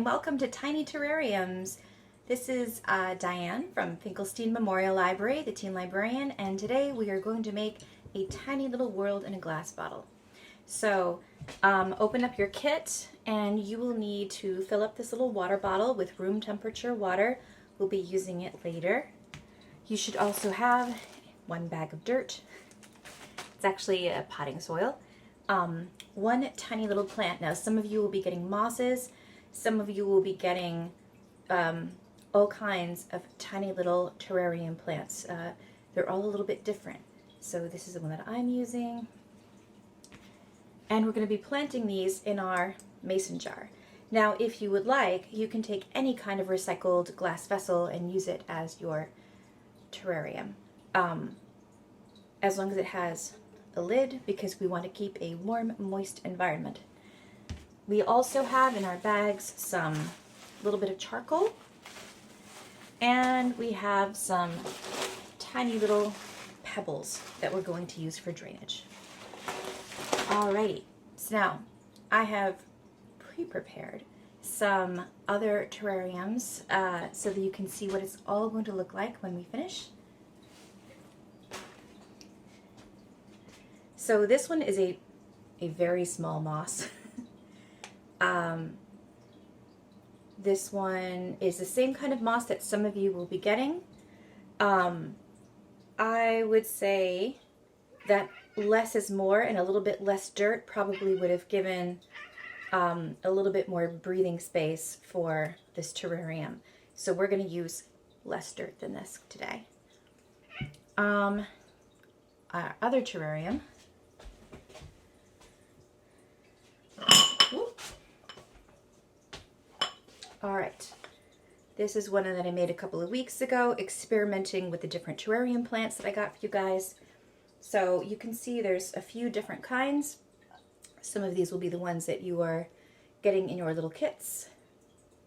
and welcome to Tiny Terrariums. This is Diane from Finkelstein Memorial Library, the teen librarian, and today we are going to make a tiny little world in a glass bottle. So open up your kit and you will need to fill up this little water bottle with room temperature water. We'll be using it later. You should also have one bag of dirt. It's actually a potting soil. One tiny little plant. Now some of you will be getting mosses, some of you will be getting all kinds of tiny little terrarium plants. They're all a little bit different. So this is the one that I'm using. And we're going to be planting these in our mason jar. Now if you would like, you can take any kind of recycled glass vessel and use it as your terrarium. As long as it has a lid, because we want to keep a warm, moist environment. We also have in our bags some little bit of charcoal, and we have some tiny little pebbles that we're going to use for drainage. Alrighty, so now I have pre-prepared some other terrariums so that you can see what it's all going to look like when we finish. So this one is a very small moss. This one is the same kind of moss that some of you will be getting. I would say that less is more, and a little bit less dirt probably would have given a little bit more breathing space for this terrarium. So we're going to use less dirt than this today. Our other terrarium. Alright, this is one that I made a couple of weeks ago, experimenting with the different terrarium plants that I got for you guys. So you can see there's a few different kinds. Some of these will be the ones that you are getting in your little kits.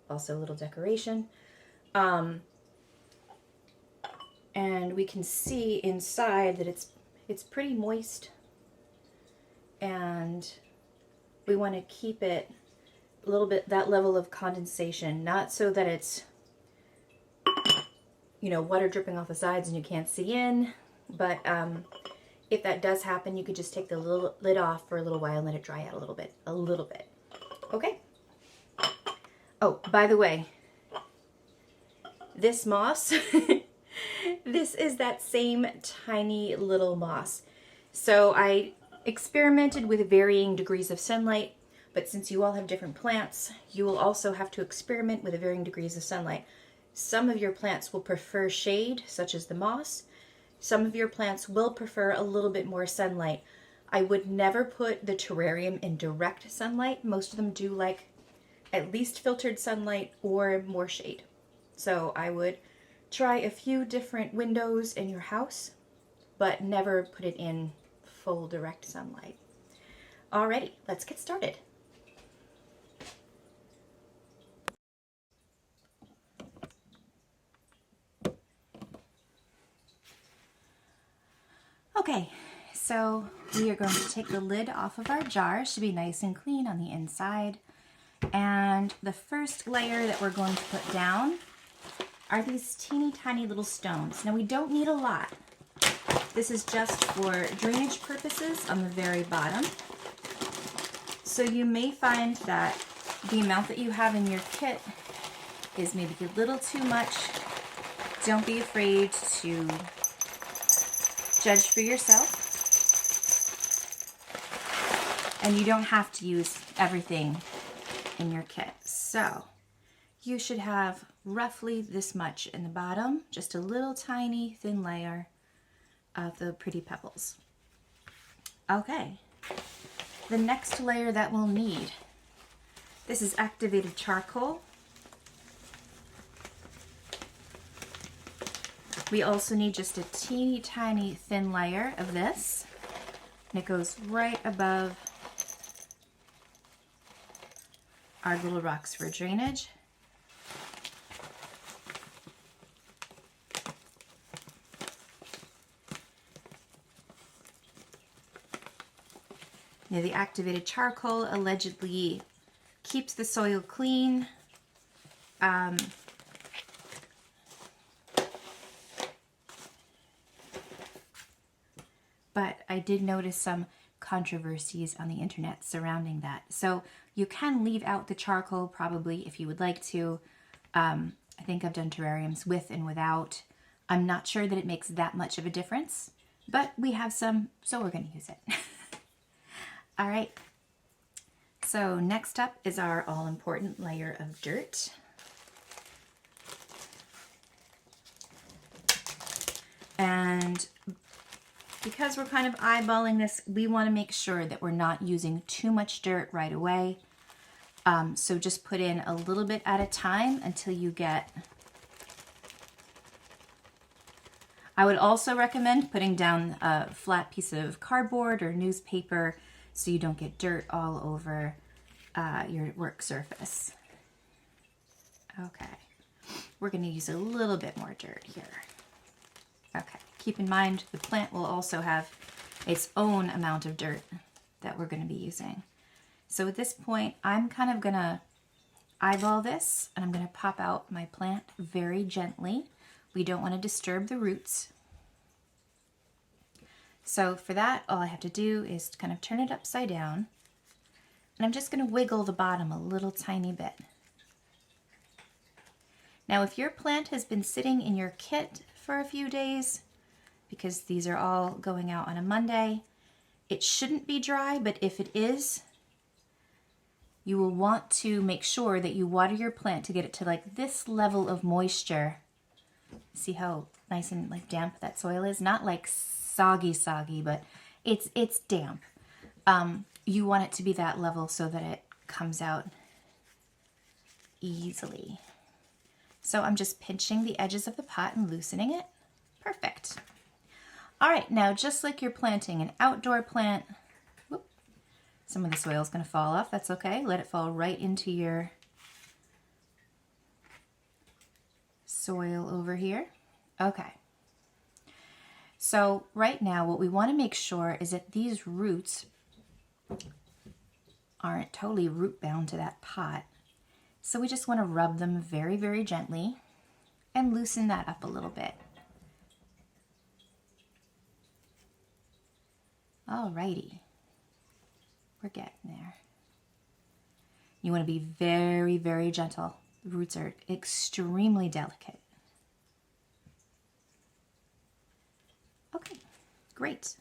Also a little decoration. And we can see inside that it's pretty moist. And we want to keep it a little bit that level of condensation, not so that it's, you know, water dripping off the sides and you can't see in, but if that does happen, you could just take the little lid off for a little while and let it dry out a little bit. Okay. Oh, by the way, this moss, this is that same tiny little moss. So I experimented with varying degrees of sunlight. But since you all have different plants, you will also have to experiment with varying degrees of sunlight. Some of your plants will prefer shade, such as the moss. Some of your plants will prefer a little bit more sunlight. I would never put the terrarium in direct sunlight. Most of them do like at least filtered sunlight or more shade. So I would try a few different windows in your house, but never put it in full direct sunlight. Alrighty, let's get started. Okay, so we are going to take the lid off of our jar. It should be nice and clean on the inside. And the first layer that we're going to put down are these teeny tiny little stones. Now we don't need a lot. This is just for drainage purposes on the very bottom. So you may find that the amount that you have in your kit is maybe a little too much. Don't be afraid to judge for yourself. And you don't have to use everything in your kit. So you should have roughly this much in the bottom, just a little tiny thin layer of the pretty pebbles. Okay, the next layer that we'll need, this is activated charcoal. We also need just a teeny tiny thin layer of this, and it goes right above our little rocks for drainage. Now, the activated charcoal allegedly keeps the soil clean, but I did notice some controversies on the internet surrounding that. So you can leave out the charcoal probably if you would like to. I think I've done terrariums with and without. I'm not sure that it makes that much of a difference, but we have some, so we're going to use it. All right. So next up is our all-important layer of dirt. And because we're kind of eyeballing this, we want to make sure that we're not using too much dirt right away. So just put in a little bit at a time until you get... I would also recommend putting down a flat piece of cardboard or newspaper so you don't get dirt all over your work surface. Okay, we're going to use a little bit more dirt here. Okay, keep in mind the plant will also have its own amount of dirt that we're going to be using. So at this point, I'm kind of going to eyeball this, and I'm going to pop out my plant very gently. We don't want to disturb the roots. So for that, all I have to do is kind of turn it upside down, and I'm just going to wiggle the bottom a little tiny bit. Now, if your plant has been sitting in your kit for a few days, because these are all going out on a Monday, it shouldn't be dry, but if it is, you will want to make sure that you water your plant to get it to like this level of moisture. See how nice and like damp that soil is? Not like soggy, but it's damp. You want it to be that level so that it comes out easily. So I'm just pinching the edges of the pot and loosening it. Perfect. All right, now just like you're planting an outdoor plant, whoop, some of the soil is going to fall off. That's okay. Let it fall right into your soil over here. Okay. So right now what we want to make sure is that these roots aren't totally root bound to that pot. So we just want to rub them very, very gently and loosen that up a little bit. Alrighty, we're getting there. You want to be very, very gentle. The roots are extremely delicate. Okay, great.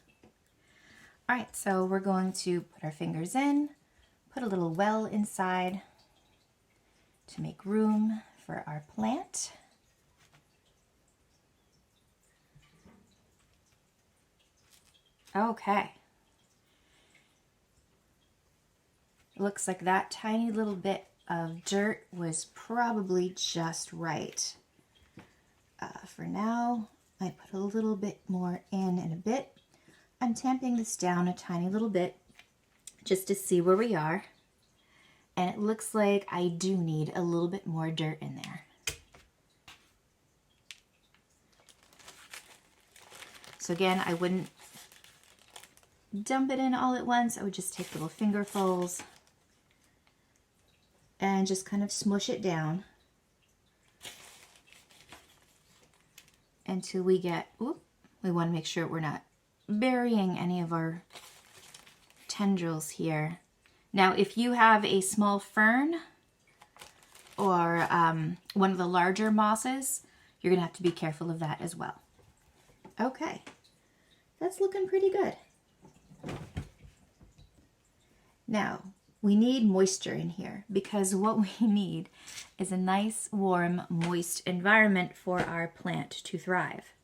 All right, so we're going to put our fingers in, put a little well inside to make room for our plant. Okay. It looks like that tiny little bit of dirt was probably just right. For now, I put a little bit more in a bit. I'm tamping this down a tiny little bit just to see where we are. And it looks like I do need a little bit more dirt in there. So again, I wouldn't dump it in all at once. I would just take little fingerfuls and just kind of smush it down until we get, we want to make sure we're not burying any of our tendrils here. Now, if you have a small fern or one of the larger mosses, you're going to have to be careful of that as well. Okay, that's looking pretty good. Now, we need moisture in here because what we need is a nice, warm, moist environment for our plant to thrive.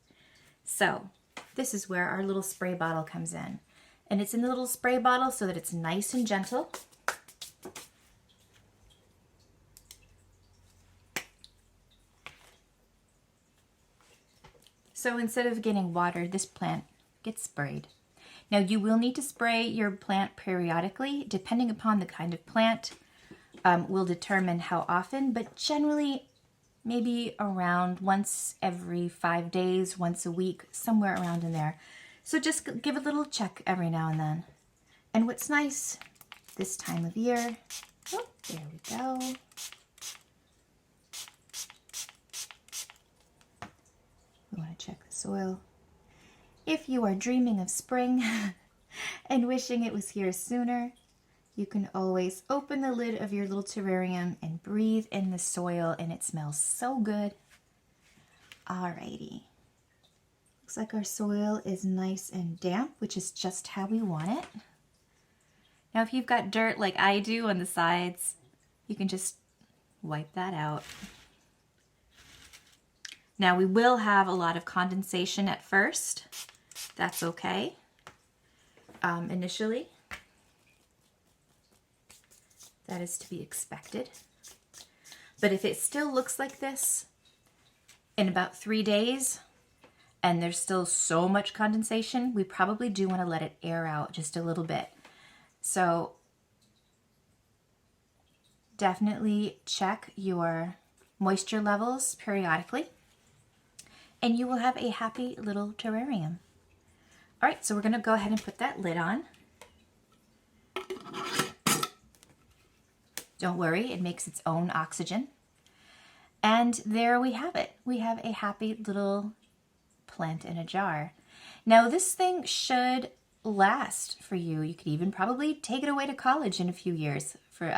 So, this is where our little spray bottle comes in. And it's in the little spray bottle so that it's nice and gentle. So instead of getting watered, this plant gets sprayed. Now you will need to spray your plant periodically. Depending upon the kind of plant, will determine how often, but generally maybe around once every 5 days, once a week, somewhere around in there. So just give a little check every now and then. And what's nice this time of year, oh, there we go. You want to check the soil. If you are dreaming of spring and wishing it was here sooner, you can always open the lid of your little terrarium and breathe in the soil, and it smells so good. Alrighty. Looks like our soil is nice and damp, which is just how we want it. Now if you've got dirt like I do on the sides, you can just wipe that out. Now we will have a lot of condensation at first. That's okay. Initially. That is to be expected. But if it still looks like this in about 3 days, and there's still so much condensation, we probably do want to let it air out just a little bit. So definitely check your moisture levels periodically, and you will have a happy little terrarium. All right, so we're going to go ahead and put that lid on. Don't worry, it makes its own oxygen. And there we have it. We have a happy little plant in a jar. Now this thing should last for you. You could even probably take it away to college in a few years for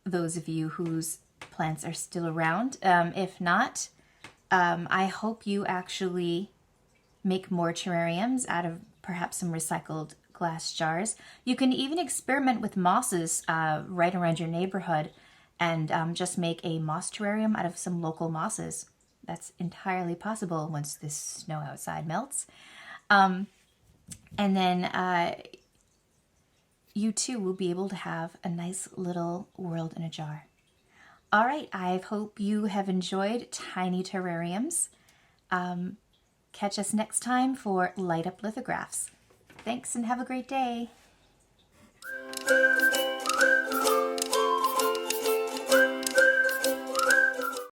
those of you whose plants are still around. If not, I hope you actually make more terrariums out of perhaps some recycled glass jars. You can even experiment with mosses right around your neighborhood and just make a moss terrarium out of some local mosses. That's entirely possible once this snow outside melts. And then you too will be able to have a nice little world in a jar. All right, I hope you have enjoyed tiny terrariums. Catch us next time for Light Up Lithographs. Thanks and have a great day.